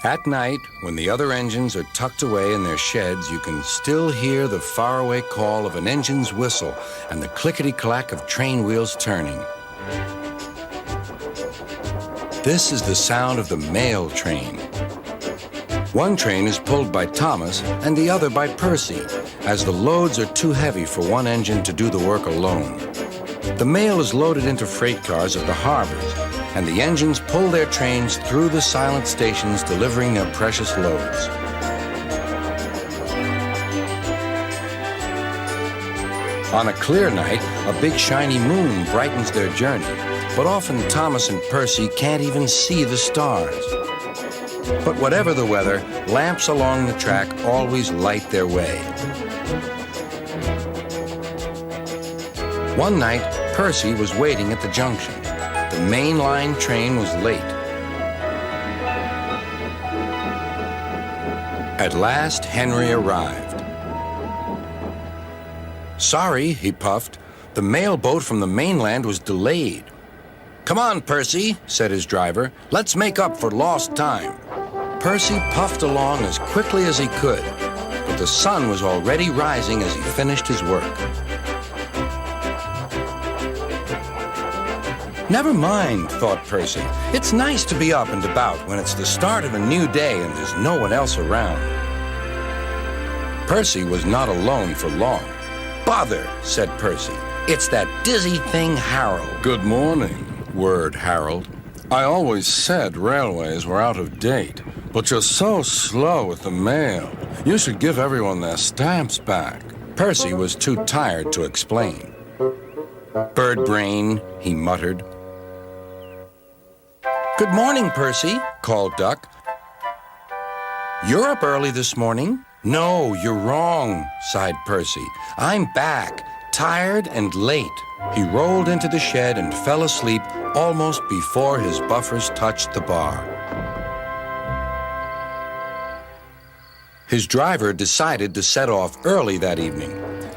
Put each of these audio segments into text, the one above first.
At night, when the other engines are tucked away in their sheds, you can still hear the faraway call of an engine's whistle and the clickety-clack of train wheels turning. This is the sound of the mail train. One train is pulled by Thomas and the other by Percy, as the loads are too heavy for one engine to do the work alone. The mail is loaded into freight cars at the harbors, and the engines pull their trains through the silent stations delivering their precious loads. On a clear night, a big shiny moon brightens their journey, but often Thomas and Percy can't even see the stars. But whatever the weather, lamps along the track always light their way. One night, Percy was waiting at the junction. The main line train was late. At last, Henry arrived. "Sorry," he puffed. "The mail boat from the mainland was delayed." "Come on, Percy," said his driver. "Let's make up for lost time." Percy puffed along as quickly as he could, but the sun was already rising as he finished his work. Never mind, thought Percy. It's nice to be up and about when it's the start of a new day and there's no one else around. Percy was not alone for long. "Bother," said Percy. "It's that dizzy thing, Harold." "Good morning," whirred Harold. "I always said railways were out of date, but you're so slow with the mail. You should give everyone their stamps back." Percy was too tired to explain. "Bird brain," he muttered. "Good morning, Percy," called Duck. "You're up early this morning?" "No, you're wrong," sighed Percy. "I'm back, tired and late." He rolled into the shed and fell asleep almost before his buffers touched the bar. His driver decided to set off early that evening.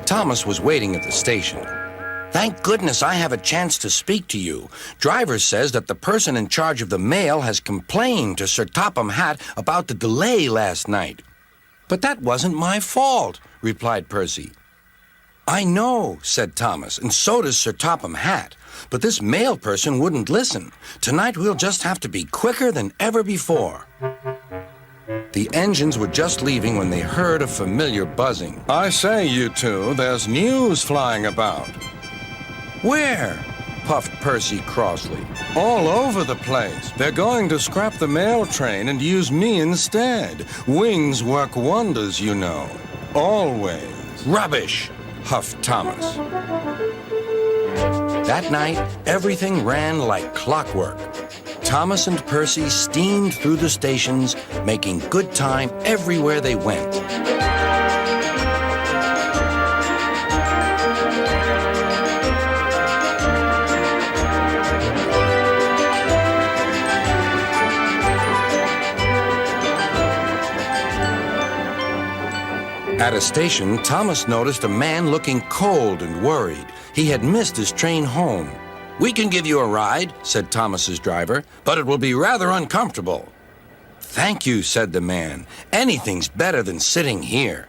Thomas was waiting at the station. "Thank goodness I have a chance to speak to you. Driver says that the person in charge of the mail has complained to Sir Topham Hatt about the delay last night." "But that wasn't my fault," replied Percy. "I know," said Thomas, "and so does Sir Topham Hatt. But this mail person wouldn't listen. Tonight we'll just have to be quicker than ever before." The engines were just leaving when they heard a familiar buzzing. "I say, you two, there's news flying about." "Where?" puffed Percy crossly. "All over the place. They're going to scrap the mail train and use me instead. Wings work wonders, you know. Always." "Rubbish," huffed Thomas. That night, everything ran like clockwork. Thomas and Percy steamed through the stations, making good time everywhere they went. At a station, Thomas noticed a man looking cold and worried. He had missed his train home. "We can give you a ride," said Thomas's driver, "but it will be rather uncomfortable." "Thank you," said the man. "Anything's better than sitting here."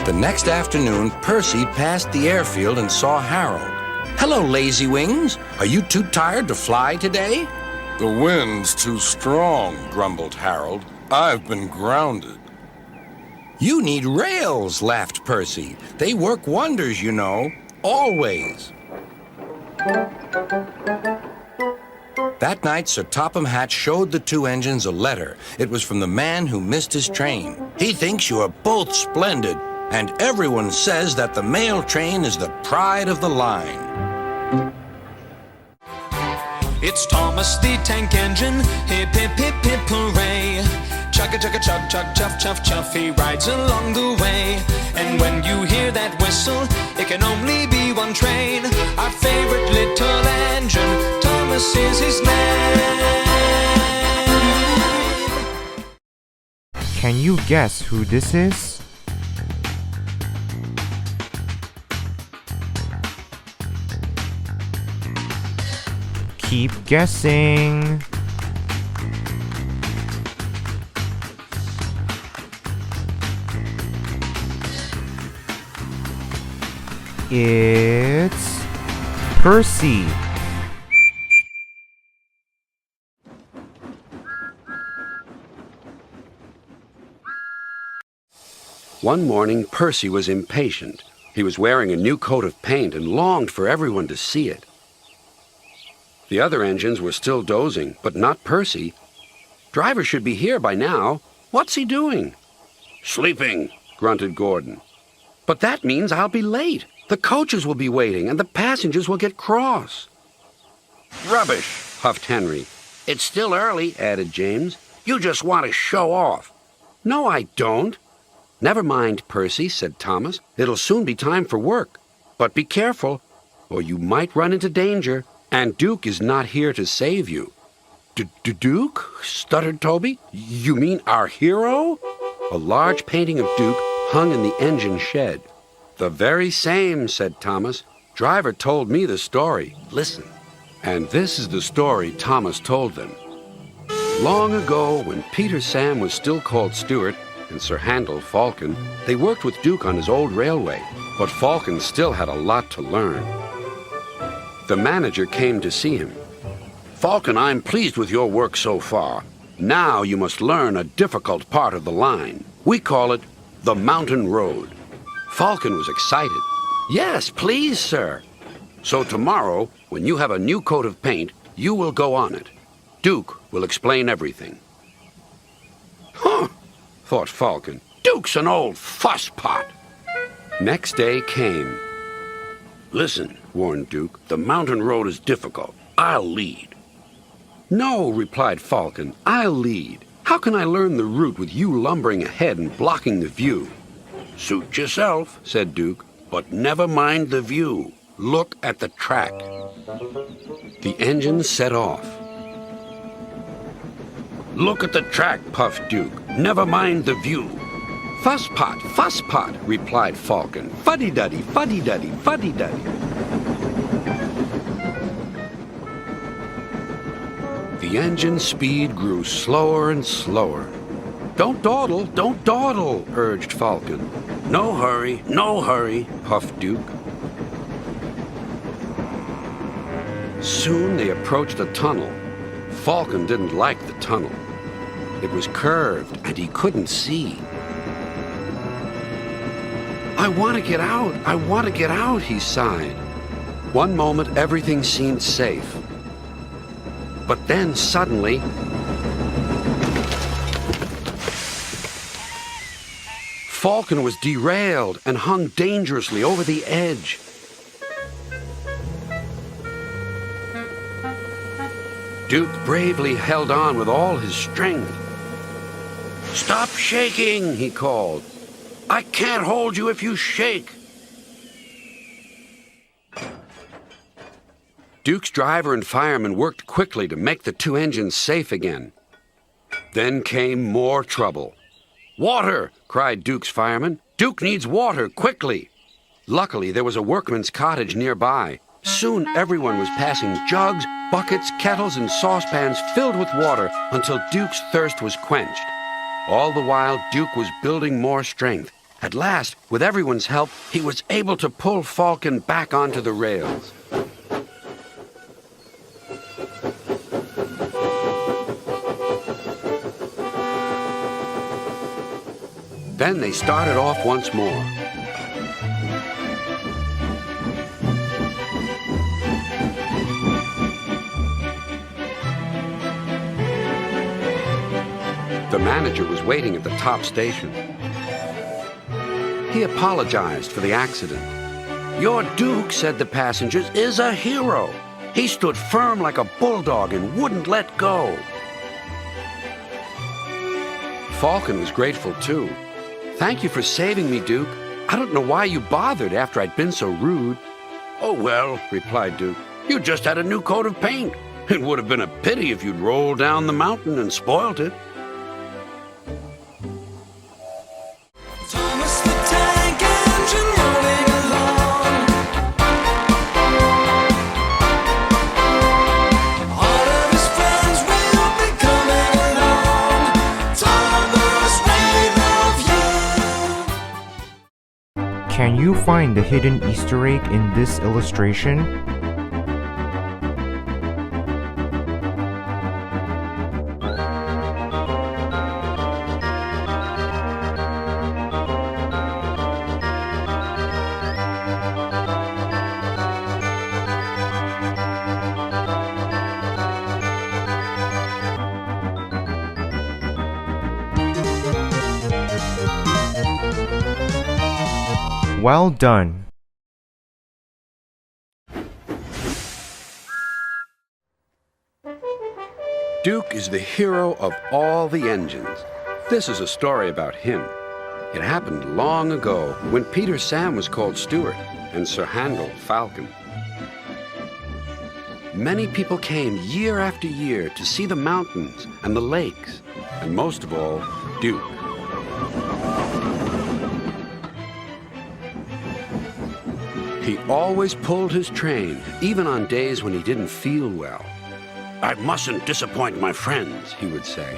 The next afternoon, Percy passed the airfield and saw Harold. "Hello, Lazy Wings. Are you too tired to fly today?" "The wind's too strong," grumbled Harold. "I've been grounded." "You need rails," laughed Percy. "They work wonders, you know. Always." That night, Sir Topham Hatt showed the two engines a letter. It was from the man who missed his train. "He thinks you are both splendid, and everyone says that the mail train is the pride of the line." It's Thomas the Tank Engine, hip hip hip hip hooray. Chugga chugga chug chug chuff chuff chuff, he rides along the way. And when you hear that whistle, it can only be one train. Our favorite little engine, Thomas is his name. Can you guess who this is? Keep guessing. It's Percy. One morning, Percy was impatient. He was wearing a new coat of paint and longed for everyone to see it. The other engines were still dozing, but not Percy. Driver should be here by now. What's he doing? Sleeping, grunted Gordon. But that means I'll be late. The coaches will be waiting, and the passengers will get cross. Rubbish, huffed Henry. It's still early, added James. You just want to show off. No, I don't. Never mind, Percy, said Thomas. It'll soon be time for work. But be careful, or you might run into danger, and Duke is not here to save you. Duke? Stuttered Toby. You mean our hero? A large painting of Duke hung in the engine shed. The very same, said Thomas. Driver told me the story. Listen. And this is the story Thomas told them. Long ago, when Peter Sam was still called Stuart, and Sir Handel Falcon, they worked with Duke on his old railway, but Falcon still had a lot to learn. The manager came to see him. Falcon, I'm pleased with your work so far. Now you must learn a difficult part of the line. We call it the mountain road. Falcon was excited. Yes, please, sir. So tomorrow, when you have a new coat of paint, you will go on it. Duke will explain everything. Huh, thought Falcon. Duke's an old fusspot. Next day came. Listen, warned Duke, the mountain road is difficult. I'll lead. No, replied Falcon, I'll lead. How can I learn the route with you lumbering ahead and blocking the view? Suit yourself, said Duke, but never mind the view. Look at the track. The engine set off. Look at the track, puffed Duke. Never mind the view. Fusspot, replied Falcon. Fuddy-duddy, fuddy-duddy, fuddy-duddy. The engine speed grew slower and slower. Don't dawdle, urged Falcon. No hurry, puffed Duke. Soon they approached a tunnel. Falcon didn't like the tunnel. It was curved, and he couldn't see. I want to get out, he sighed. One moment, everything seemed safe. But then, suddenly, Falcon was derailed and hung dangerously over the edge. Duke bravely held on with all his strength. Stop shaking, he called. I can't hold you if you shake. Duke's driver and fireman worked quickly to make the two engines safe again. Then came more trouble. Water, cried Duke's fireman. Duke needs water, quickly. Luckily, there was a workman's cottage nearby. Soon everyone was passing jugs, buckets, kettles, and saucepans filled with water until Duke's thirst was quenched. All the while, Duke was building more strength. At last, with everyone's help, he was able to pull Falcon back onto the rails. Then they started off once more. The manager was waiting at the top station. He apologized for the accident. Your Duke, said the passengers, is a hero. He stood firm like a bulldog and wouldn't let go. Falcon was grateful too. Thank you for saving me, Duke. I don't know why you bothered after I'd been so rude. Oh, well, replied Duke, you just had a new coat of paint. It would have been a pity if you'd rolled down the mountain and spoilt it. Thomas the Tank Engine rolling along. Can you find the hidden Easter egg in this illustration? Well done. Duke is the hero of all the engines. This is a story about him. It happened long ago when Peter Sam was called Stuart and Sir Handel Falcon. Many people came year after year to see the mountains and the lakes, and most of all, Duke. He always pulled his train, even on days when he didn't feel well. "I mustn't disappoint my friends," he would say.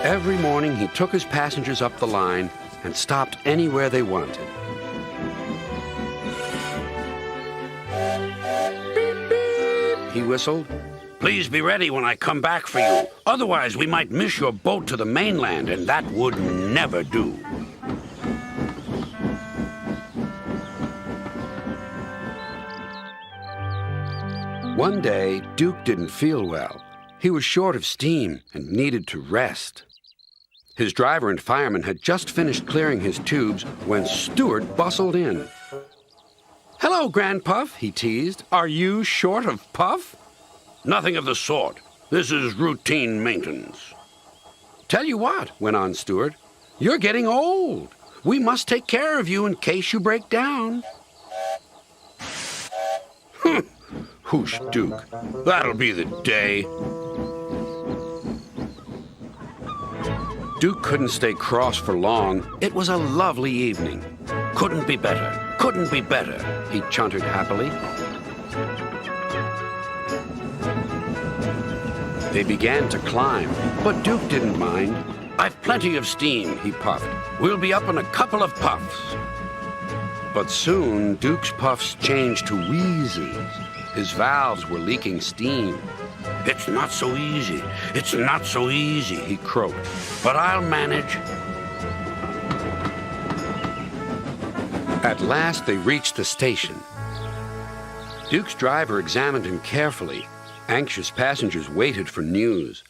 Every morning he took his passengers up the line and stopped anywhere they wanted. "Beep, beep," he whistled. "Please be ready when I come back for you. Otherwise, we might miss your boat to the mainland, and that would never do." One day, Duke didn't feel well. He was short of steam and needed to rest. His driver and fireman had just finished clearing his tubes when Stuart bustled in. "Hello, Grandpuff," he teased. "Are you short of puff?" "Nothing of the sort. This is routine maintenance." "Tell you what," went on Stuart, "you're getting old. We must take care of you in case you break down." "Whoosh, Duke. That'll be the day." Duke couldn't stay cross for long. It was a lovely evening. "Couldn't be better. Couldn't be better," he chuntered happily. They began to climb, but Duke didn't mind. "I've plenty of steam," he puffed. "We'll be up in a couple of puffs." But soon, Duke's puffs changed to wheezes. His valves were leaking steam. "It's not so easy. It's not so easy," he croaked. "But I'll manage." At last, they reached the station. Duke's driver examined him carefully. Anxious passengers waited for news.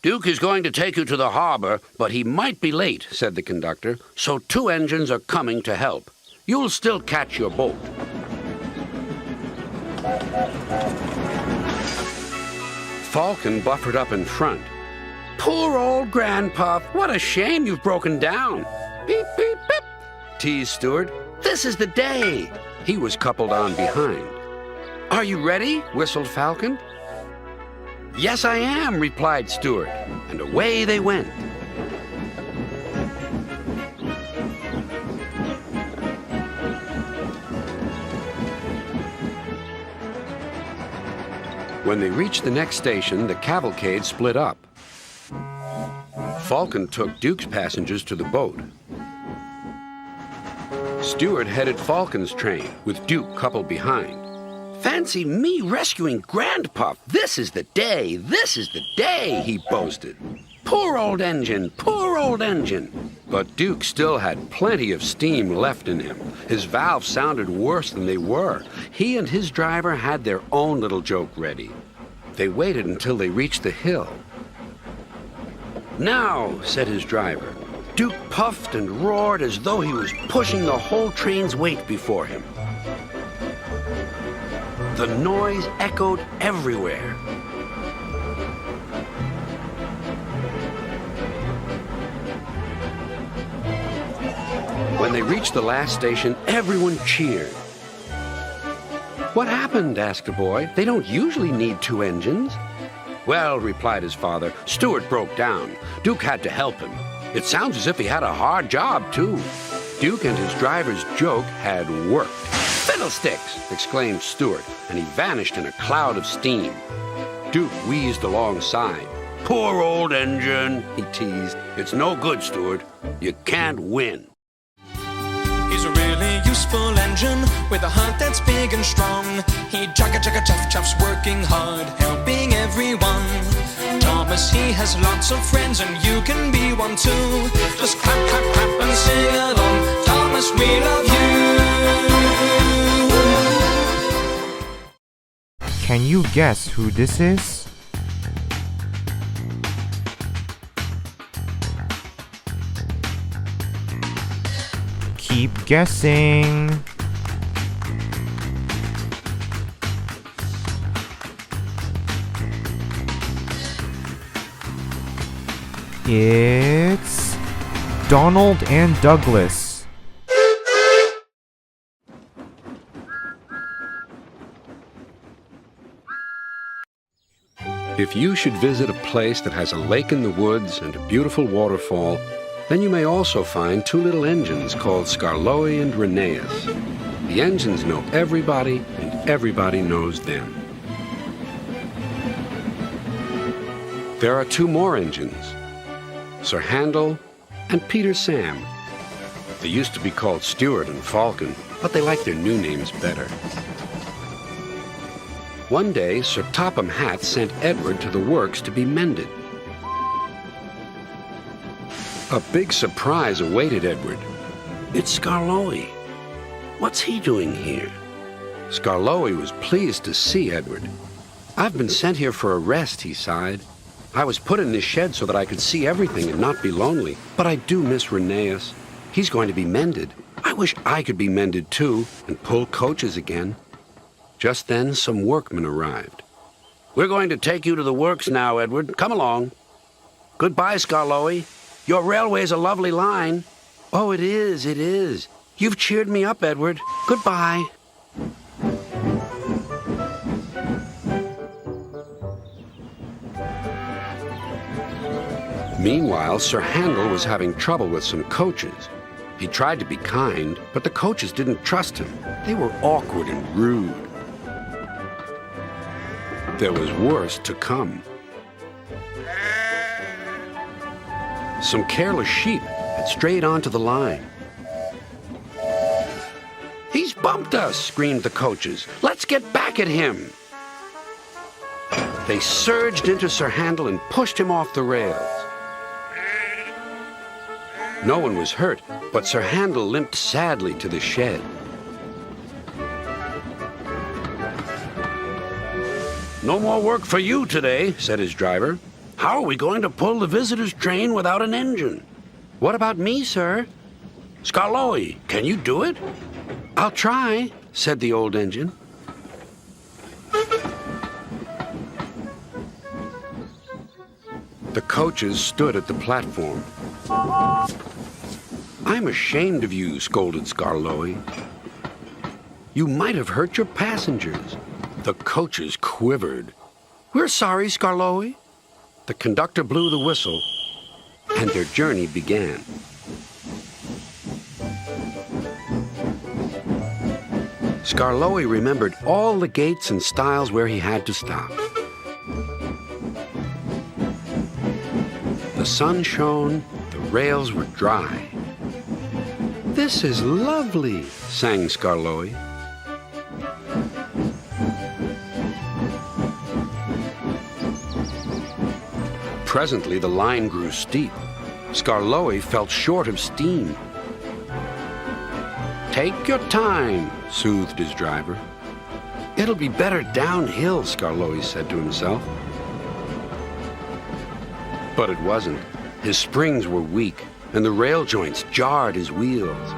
"Duke is going to take you to the harbor, but he might be late," said the conductor, "so 2 engines are coming to help. You'll still catch your boat." Falcon buffered up in front. "Poor old Grandpuff, what a shame you've broken down." "Beep, beep, beep," teased Stuart. "This is the day." He was coupled on behind. "Are you ready?" whistled Falcon. "Yes, I am," replied Stuart, and away they went. When they reached the next station, the cavalcade split up. Falcon took Duke's passengers to the boat. Stuart headed Falcon's train, with Duke coupled behind. "Fancy me rescuing Grandpuff! This is the day! This is the day!" he boasted. "Poor old engine! Poor old engine!" But Duke still had plenty of steam left in him. His valves sounded worse than they were. He and his driver had their own little joke ready. They waited until they reached the hill. "Now," said his driver. Duke puffed and roared as though he was pushing the whole train's weight before him. The noise echoed everywhere. When they reached the last station, everyone cheered. "What happened?" asked the boy. "They don't usually need 2 engines." "Well," replied his father, "Stuart broke down. Duke had to help him. It sounds as if he had a hard job, too." Duke and his driver's joke had worked. "Fiddlesticks!" exclaimed Stuart, and he vanished in a cloud of steam. Duke wheezed alongside. "Poor old engine," he teased. "It's no good, Stuart. You can't win." He's a really useful engine with a heart that's big and strong. He chuffs, working hard, helping everyone. Thomas, he has lots of friends, and you can be one too. Just clap, clap, clap, and sing along. Thomas, we love you. Can you guess who this is? Keep guessing. It's Donald and Douglas. If you should visit a place that has a lake in the woods and a beautiful waterfall, then you may also find two little engines called Skarloey and Rheneas. The engines know everybody, and everybody knows them. There are two more engines, Sir Handel and Peter Sam. They used to be called Stuart and Falcon, but they like their new names better. One day, Sir Topham Hatt sent Edward to the works to be mended. A big surprise awaited Edward. "It's Skarloey. What's he doing here?" Skarloey was pleased to see Edward. "I've been sent here for a rest," he sighed. "I was put in this shed so that I could see everything and not be lonely, but I do miss Rheneas. He's going to be mended. I wish I could be mended too and pull coaches again." Just then, some workmen arrived. "We're going to take you to the works now, Edward. Come along." "Goodbye, Skarloey. Your railway's a lovely line." "Oh, it is, it is. You've cheered me up, Edward. Goodbye." Meanwhile, Sir Handel was having trouble with some coaches. He tried to be kind, but the coaches didn't trust him. They were awkward and rude. There was worse to come. Some careless sheep had strayed onto the line. "He's bumped us," screamed the coaches. "Let's get back at him." They surged into Sir Handel and pushed him off the rails. No one was hurt, but Sir Handel limped sadly to the shed. "No more work for you today," said his driver. "How are we going to pull the visitors' train without an engine?" "What about me, sir?" "Skarloey, can you do it?" "I'll try," said the old engine. The coaches stood at the platform. "I'm ashamed of you," scolded Skarloey. "You might have hurt your passengers." The coaches quivered. "We're sorry, Skarloey." The conductor blew the whistle, and their journey began. Skarloey remembered all the gates and stiles where he had to stop. The sun shone, the rails were dry. "This is lovely," sang Skarloey. Presently, the line grew steep. Skarloey felt short of steam. "Take your time," soothed his driver. "It'll be better downhill," Skarloey said to himself. But it wasn't. His springs were weak, and the rail joints jarred his wheels.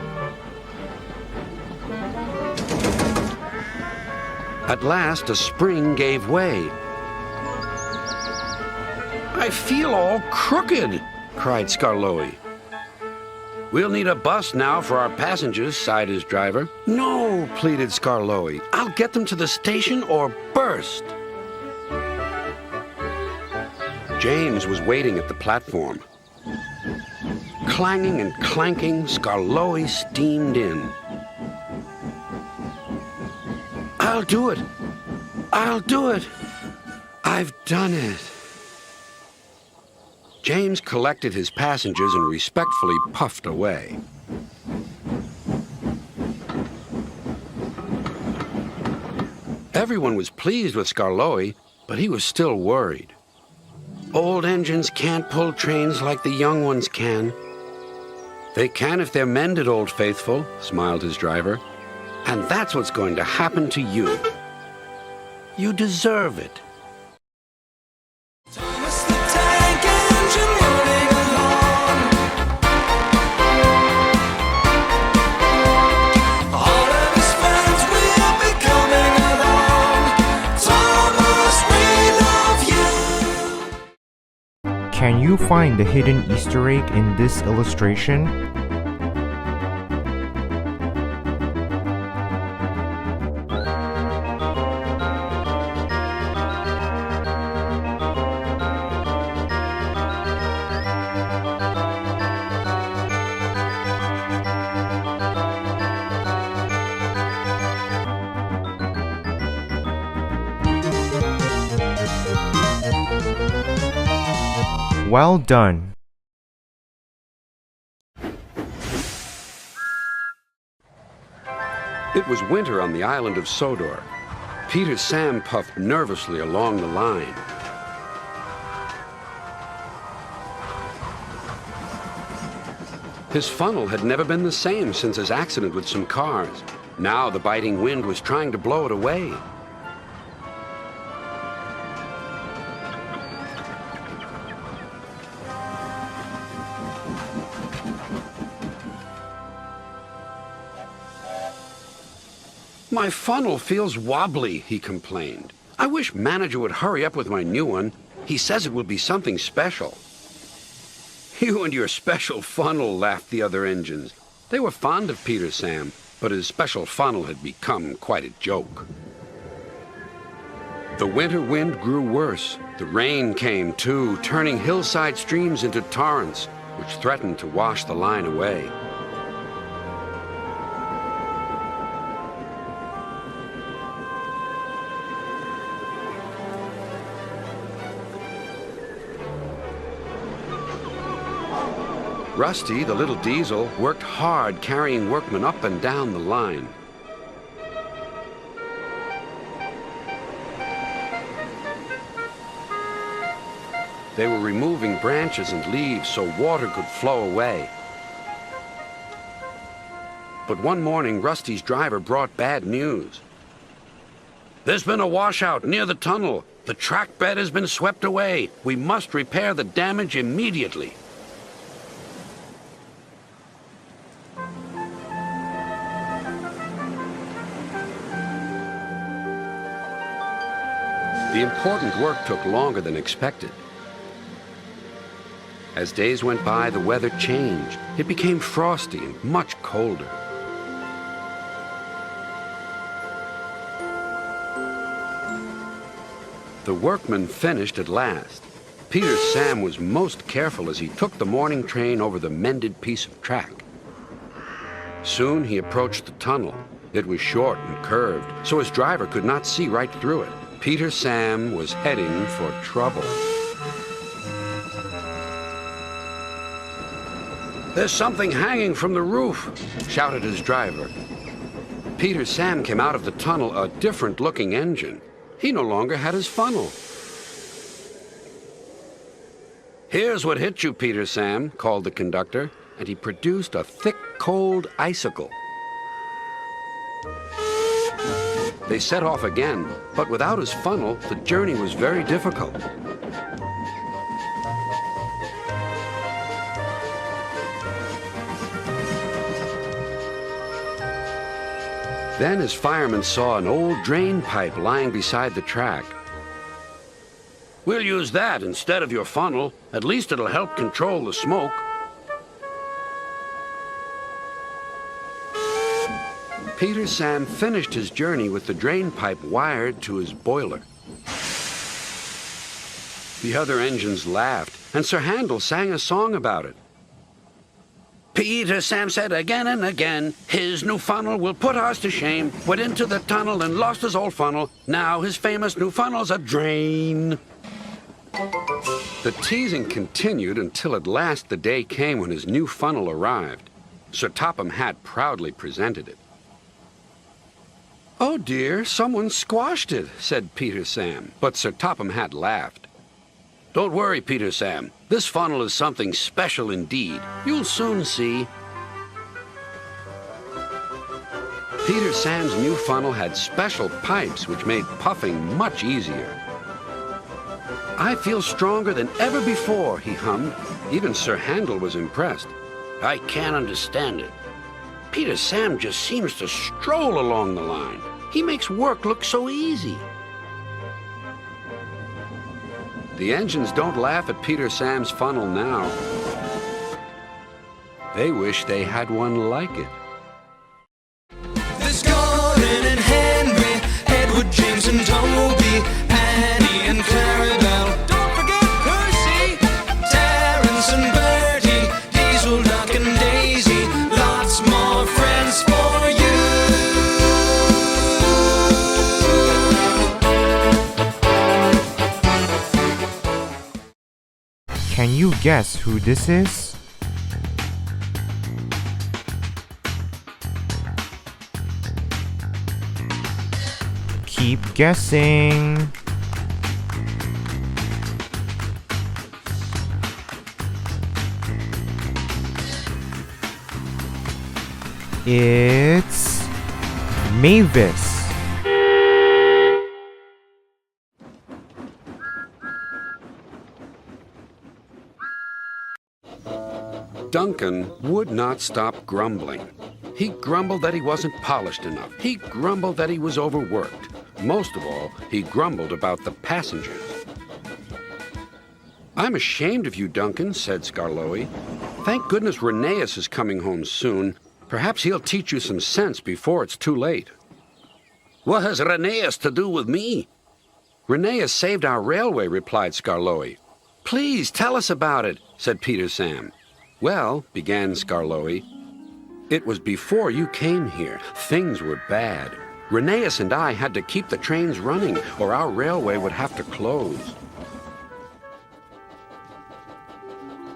At last, a spring gave way. "I feel all crooked," cried Skarloey. "We'll need a bus now for our passengers," sighed his driver. "No," pleaded Skarloey. "I'll get them to the station or burst." James was waiting at the platform. Clanging and clanking, Skarloey steamed in. "I'll do it! I'll do it! I've done it. James collected his passengers and respectfully puffed away. Everyone was pleased with Skarloey, but he was still worried. Old engines can't pull trains like the young ones can. They can if they're mended, Old Faithful, smiled his driver. And that's what's going to happen to you. You deserve it. Thomas the Tank Engine rolling along. All of his friends will be coming along. Thomas, we love you. Can you find the hidden Easter egg in this illustration? Well done. It was winter on the island of Sodor. Peter Sam puffed nervously along the line. His funnel had never been the same since his accident with some cars. Now the biting wind was trying to blow it away. My funnel feels wobbly, he complained. I wish manager would hurry up with my new one. He says it will be something special. You and your special funnel, laughed the other engines. They were fond of Peter Sam, but his special funnel had become quite a joke. The winter wind grew worse. The rain came too, turning hillside streams into torrents, which threatened to wash the line away. Rusty, the little diesel, worked hard carrying workmen up and down the line. They were removing branches and leaves so water could flow away. But one morning, Rusty's driver brought bad news. There's been a washout near the tunnel. The track bed has been swept away. We must repair the damage immediately. The important work took longer than expected. As days went by, the weather changed. It became frosty and much colder. The workmen finished at last. Peter Sam was most careful as he took the morning train over the mended piece of track. Soon he approached the tunnel. It was short and curved, so his driver could not see right through it. Peter Sam was heading for trouble. There's something hanging from the roof, shouted his driver. Peter Sam came out of the tunnel a different-looking engine. He no longer had his funnel. Here's what hit you, Peter Sam, called the conductor, and he produced a thick, cold icicle. They set off again, but without his funnel, the journey was very difficult. Then his fireman saw an old drain pipe lying beside the track. We'll use that instead of your funnel. At least it'll help control the smoke. Peter Sam finished his journey with the drain pipe wired to his boiler. The other engines laughed, and Sir Handel sang a song about it. Peter Sam said again and again, his new funnel will put ours to shame. Went into the tunnel and lost his old funnel. Now his famous new funnel's a drain. The teasing continued until at last the day came when his new funnel arrived. Sir Topham Hatt proudly presented it. "Oh dear, someone squashed it," said Peter Sam, but Sir Topham Hatt laughed. "Don't worry, Peter Sam. This funnel is something special indeed. You'll soon see." Peter Sam's new funnel had special pipes which made puffing much easier. "I feel stronger than ever before," he hummed. Even Sir Handel was impressed. "I can't understand it. Peter Sam just seems to stroll along the line. He makes work look so easy." The engines don't laugh at Peter Sam's funnel now. They wish they had one like it. There's Gordon and Henry, Edward, James and Toby, Annie and Clarabelle. Don't forget Percy, Terence and Bertie, Diesel, Duck and Daisy. Lots more friends for you. Can you guess who this is? Keep guessing. It's Mavis. Duncan would not stop grumbling. He grumbled that he wasn't polished enough. He grumbled that he was overworked. Most of all, he grumbled about the passengers. "I'm ashamed of you, Duncan," said Skarloey. "Thank goodness Rheneas is coming home soon. Perhaps he'll teach you some sense before it's too late." "What has Rheneas to do with me?" "Rheneas saved our railway," replied Skarloey. "Please tell us about it," said Peter Sam. "Well," began Skarloey, "it was before you came here. Things were bad. Rheneas and I had to keep the trains running, or our railway would have to close."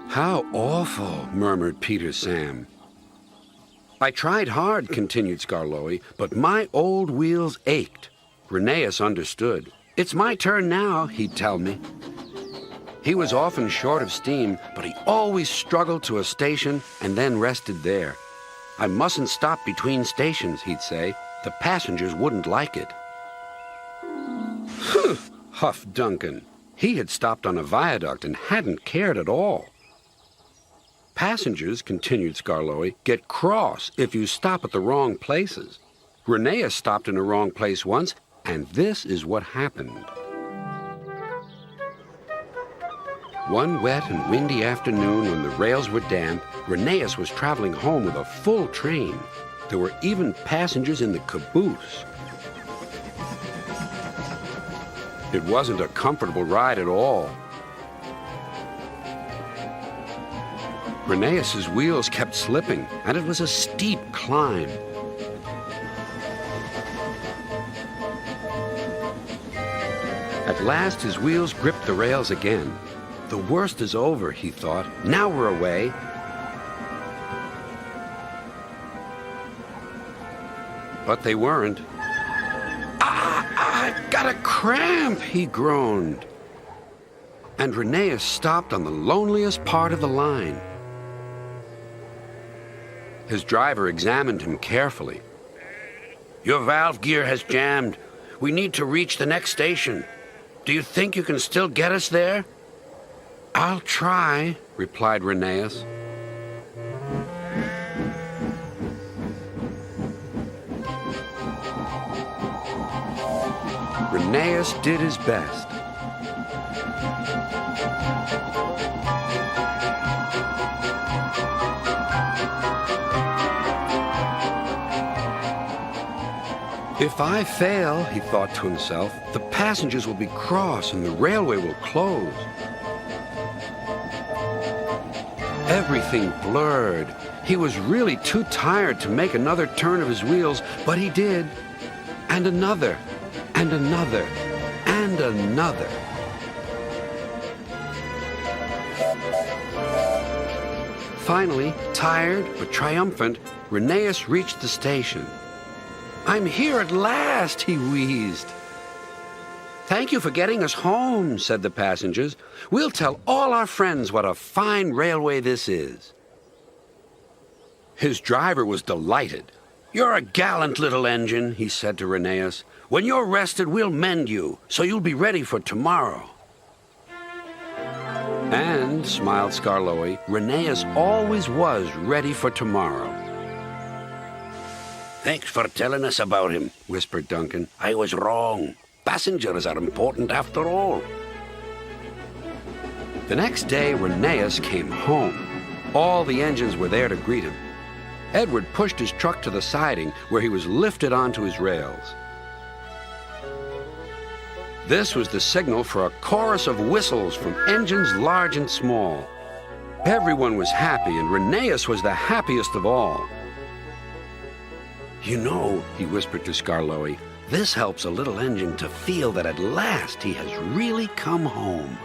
"How awful," murmured Peter Sam. "I tried hard," continued Skarloey, "but my old wheels ached." Rheneas understood. "It's my turn now," he'd tell me. He was often short of steam, but he always struggled to a station and then rested there. "I mustn't stop between stations," he'd say. "The passengers wouldn't like it." "Humph," huffed Duncan. He had stopped on a viaduct and hadn't cared at all. "Passengers," continued Skarloey, "get cross if you stop at the wrong places. Rheneas stopped in a wrong place once, and this is what happened." One wet and windy afternoon when the rails were damp, Rheneas was traveling home with a full train. There were even passengers in the caboose. It wasn't a comfortable ride at all. Rheneas's wheels kept slipping, and it was a steep climb. At last, his wheels gripped the rails again. The worst is over, he thought. Now we're away. But they weren't. I've got a cramp," he groaned. And Rheneas stopped on the loneliest part of the line. His driver examined him carefully. "Your valve gear has jammed. We need to reach the next station. Do you think you can still get us there?" "I'll try," replied Rheneas. Rheneas did his best. "If I fail," he thought to himself, "the passengers will be cross and the railway will close." Everything blurred. He was really too tired to make another turn of his wheels, but he did. And another, and another, and another. Finally, tired but triumphant, Rheneas reached the station. "I'm here at last," he wheezed. "Thank you for getting us home," said the passengers. "We'll tell all our friends what a fine railway this is." His driver was delighted. "You're a gallant little engine," he said to Rheneas. "When you're rested, we'll mend you, so you'll be ready for tomorrow." And, smiled Skarloey, Rheneas always was ready for tomorrow. "Thanks for telling us about him," whispered Duncan. "I was wrong. Passengers are important after all." The next day, Rheneas came home. All the engines were there to greet him. Edward pushed his truck to the siding, where he was lifted onto his rails. This was the signal for a chorus of whistles from engines large and small. Everyone was happy, and Rheneas was the happiest of all. "You know," he whispered to Skarloey, "this helps a little engine to feel that at last he has really come home."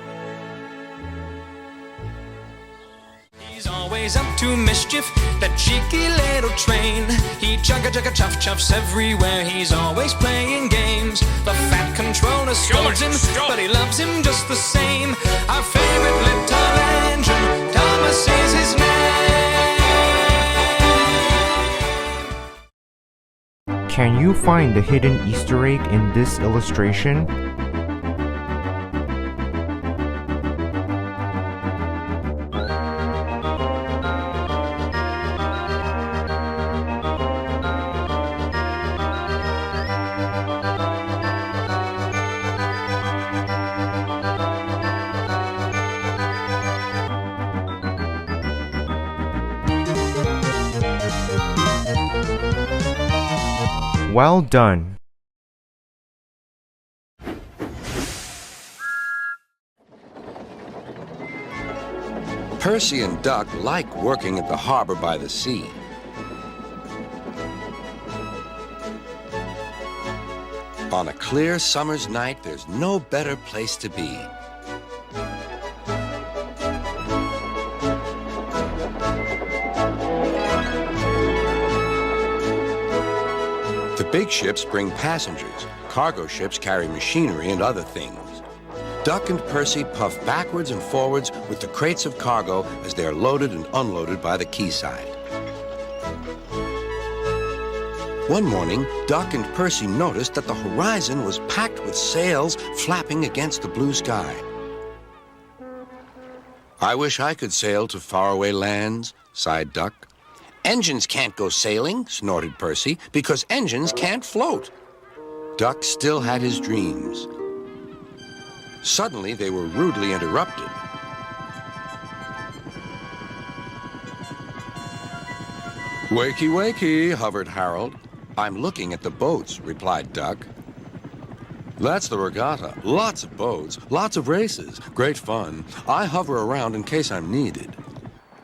He's always up to mischief, that cheeky little train. He chugga-chugga-chuff-chuffs everywhere. He's always playing games. The fat controller scolds him, but he loves him just the same. Our favorite little engine, Thomas is his name. Can you find the hidden Easter egg in this illustration? Well done. Percy and Duck like working at the harbor by the sea. On a clear summer's night, there's no better place to be. The big ships bring passengers. Cargo ships carry machinery and other things. Duck and Percy puff backwards and forwards with the crates of cargo as they are loaded and unloaded by the quayside. One morning, Duck and Percy noticed that the horizon was packed with sails flapping against the blue sky. "I wish I could sail to faraway lands," sighed Duck. "Engines can't go sailing," snorted Percy, "because engines can't float." Duck still had his dreams. Suddenly, they were rudely interrupted. Wakey, wakey, hovered Harold. "I'm looking at the boats," replied Duck. That's the regatta. Lots of boats, lots of races, great fun. I hover around in case I'm needed.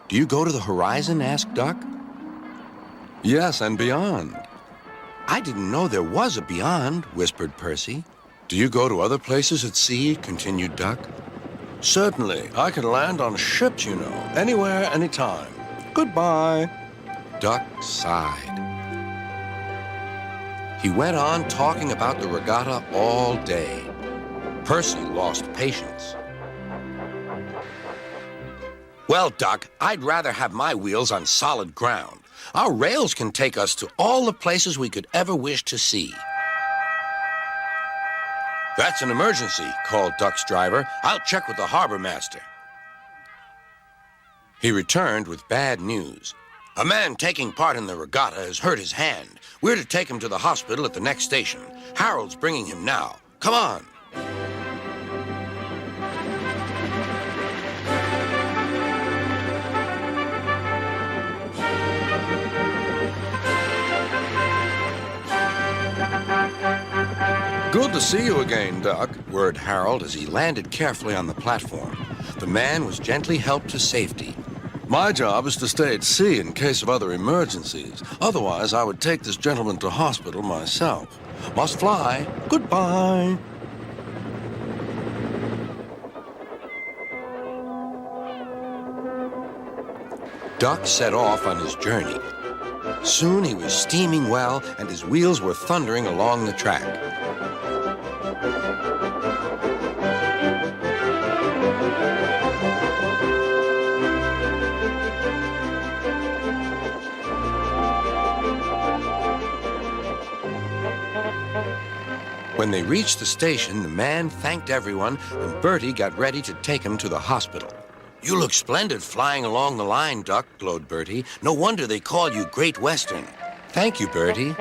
"Do you go to the horizon?" asked Duck. Yes, and beyond. "I didn't know there was a beyond," whispered Percy. Do you go to other places at sea? Continued Duck. Certainly. I can land on ships, you know. Anywhere, anytime. Goodbye. Duck sighed. He went on talking about the regatta all day. Percy lost patience. "Well, Duck, I'd rather have my wheels on solid ground. Our rails can take us to all the places we could ever wish to see." "That's an emergency," called Duck's driver. "I'll check with the harbor master." He returned with bad news. "A man taking part in the regatta has hurt his hand. We're to take him to the hospital at the next station. Harold's bringing him now. Come on." Good to see you again, Duck. Whirred Harold as he landed carefully on the platform. The man was gently helped to safety. My job is to stay at sea in case of other emergencies. Otherwise, I would take this gentleman to hospital myself. Must fly. Goodbye. Duck set off on his journey. Soon he was steaming well, and his wheels were thundering along the track. When they reached the station, the man thanked everyone, and Bertie got ready to take him to the hospital. "You look splendid flying along the line, Duck," glowed Bertie. "No wonder they call you Great Western." "Thank you, Bertie."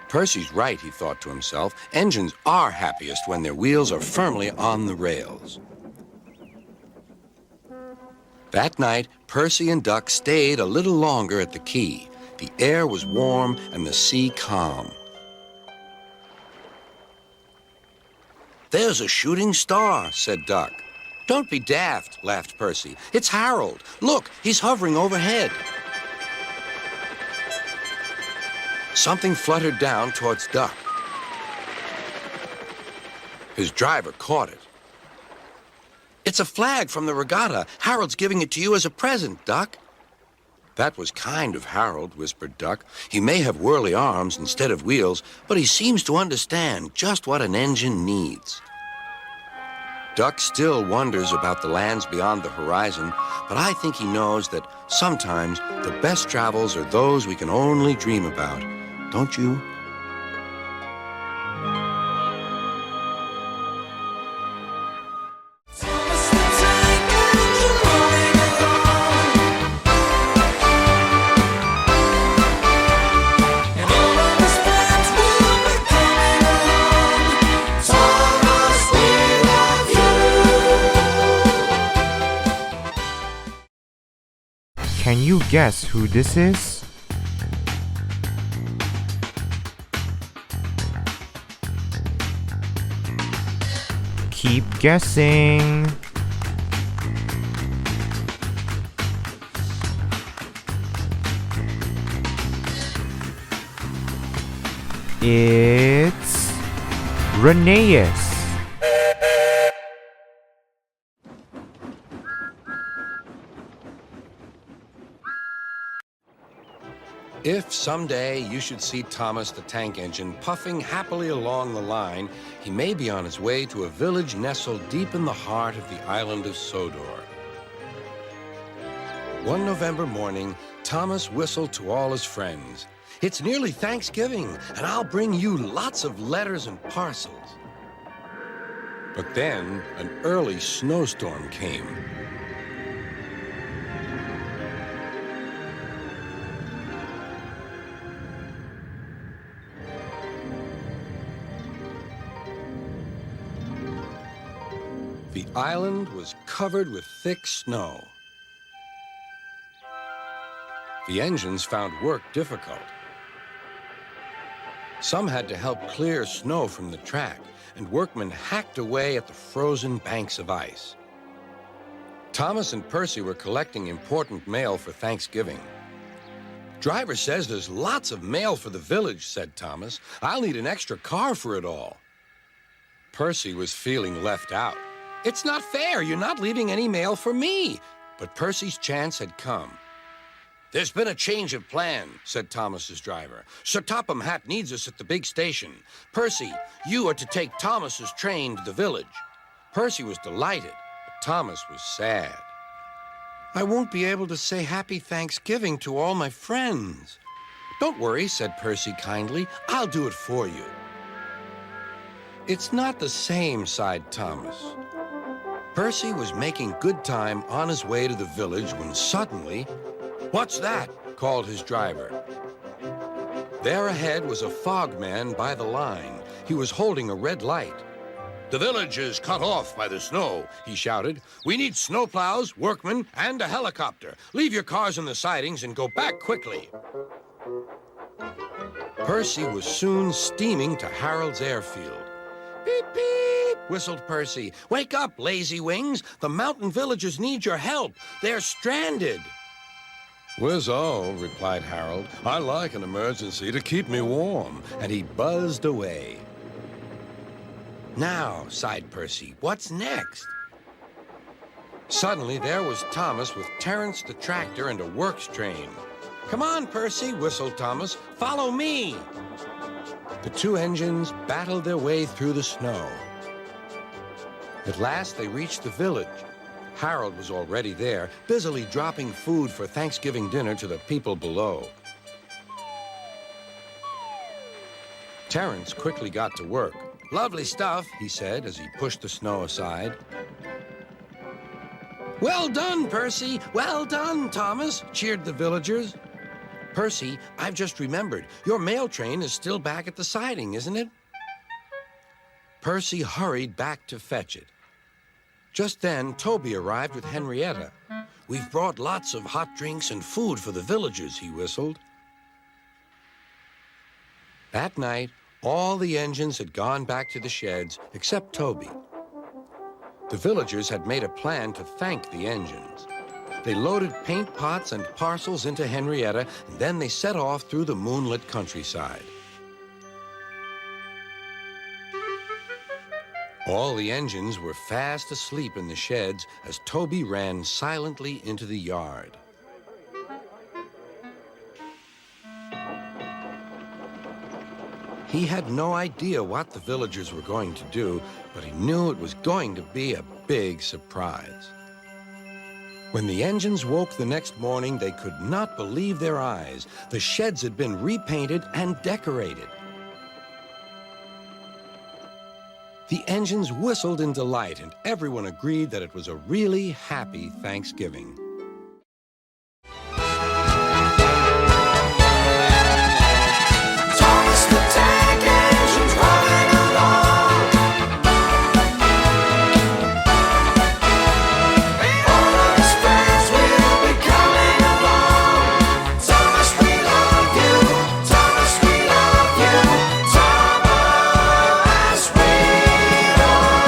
Percy's right, he thought to himself. Engines are happiest when their wheels are firmly on the rails. That night, Percy and Duck stayed a little longer at the quay. The air was warm and the sea calm. "There's a shooting star," said Duck. "Don't be daft," laughed Percy. "It's Harold. Look, he's hovering overhead." Something fluttered down towards Duck. His driver caught it. "It's a flag from the regatta. Harold's giving it to you as a present, Duck." "That was kind of Harold," whispered Duck. "He may have whirly arms instead of wheels, but he seems to understand just what an engine needs." Duck still wonders about the lands beyond the horizon, but I think he knows that sometimes the best travels are those we can only dream about. Don't you? Can you guess who this is? Keep guessing. It's Rheneas. If someday you should see Thomas the Tank Engine puffing happily along the line, he may be on his way to a village nestled deep in the heart of the island of Sodor. One November morning, Thomas whistled to all his friends. "It's nearly Thanksgiving, and I'll bring you lots of letters and parcels." But then an early snowstorm came. The island was covered with thick snow. The engines found work difficult. Some had to help clear snow from the track, and workmen hacked away at the frozen banks of ice. Thomas and Percy were collecting important mail for Thanksgiving. "Driver says there's lots of mail for the village," said Thomas. "I'll need an extra car for it all." Percy was feeling left out. "It's not fair. You're not leaving any mail for me." But Percy's chance had come. "There's been a change of plan," said Thomas's driver. "Sir Topham Hatt needs us at the big station. Percy, you are to take Thomas's train to the village." Percy was delighted, but Thomas was sad. "I won't be able to say Happy Thanksgiving to all my friends." "Don't worry," said Percy kindly. "I'll do it for you." "It's not the same," sighed Thomas. Percy was making good time on his way to the village when suddenly, "What's that?" called his driver. There ahead was a fogman by the line. He was holding a red light. "The village is cut off by the snow," he shouted. "We need snowplows, workmen, and a helicopter. Leave your cars in the sidings and go back quickly." Percy was soon steaming to Harold's airfield. "Beep, beep," whistled Percy. "Wake up, lazy wings. The mountain villagers need your help. They're stranded." "Whiz-o," replied Harold. "I like an emergency to keep me warm." And he buzzed away. "Now," sighed Percy, "what's next?" Suddenly, there was Thomas with Terence the tractor and a works train. "Come on, Percy," whistled Thomas. "Follow me." The two engines battled their way through the snow. At last, they reached the village. Harold was already there, busily dropping food for Thanksgiving dinner to the people below. Terence quickly got to work. "Lovely stuff," he said as he pushed the snow aside. "Well done, Percy! Well done, Thomas!" cheered the villagers. "Percy, I've just remembered. Your mail train is still back at the siding, isn't it?" Percy hurried back to fetch it. Just then, Toby arrived with Henrietta. "We've brought lots of hot drinks and food for the villagers," he whistled. That night, all the engines had gone back to the sheds except Toby. The villagers had made a plan to thank the engines. They loaded paint pots and parcels into Henrietta, and then they set off through the moonlit countryside. All the engines were fast asleep in the sheds as Toby ran silently into the yard. He had no idea what the villagers were going to do, but he knew it was going to be a big surprise. When the engines woke the next morning, they could not believe their eyes. The sheds had been repainted and decorated. The engines whistled in delight, and everyone agreed that it was a really happy Thanksgiving. Thomas the Tank Engine's rolling along. All of his friends will be coming along. Thomas, we love you. Thomas, we love you. Thomas, we love you.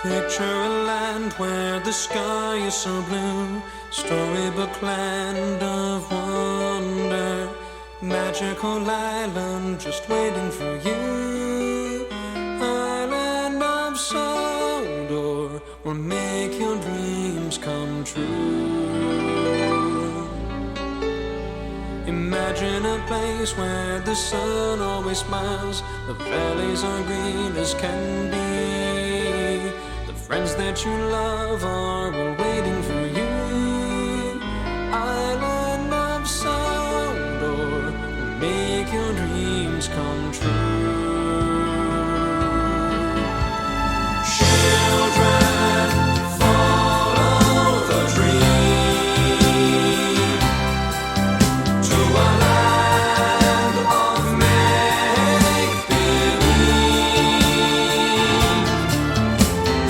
Picture a land where the sky is so blue, storybook land of wonder, magical island just waiting for you, island of Sodor, will make your dreams come true. Imagine a place where the sun always smiles, the valleys are green as can be. Friends that you love are all waiting for you. Island of Sodor will make your dreams come true. Children, follow the dream to a land of make-believe.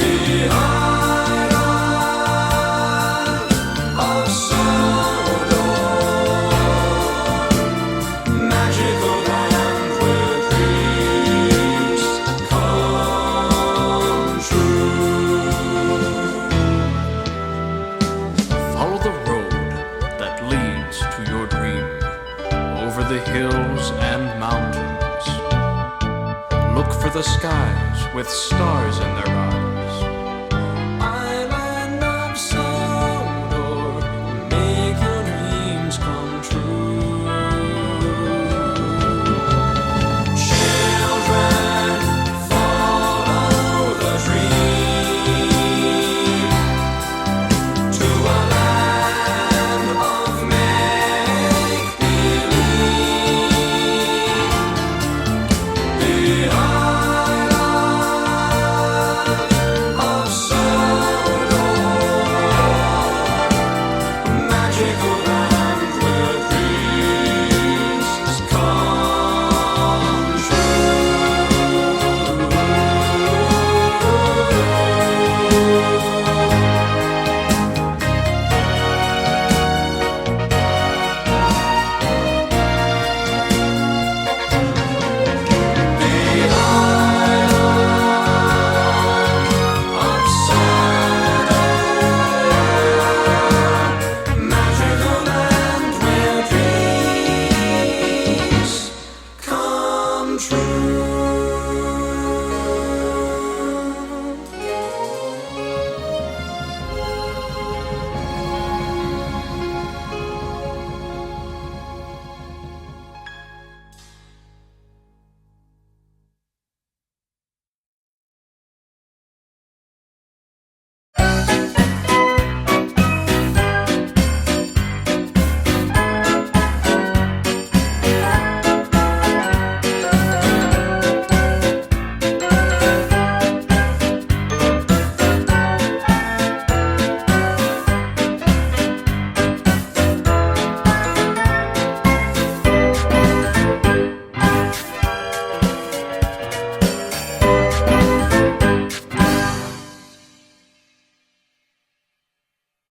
The island of Sodor, magical land where dreams come true. Follow the road that leads to your dream, over the hills and mountains. Look for the skies with stars in their eyes.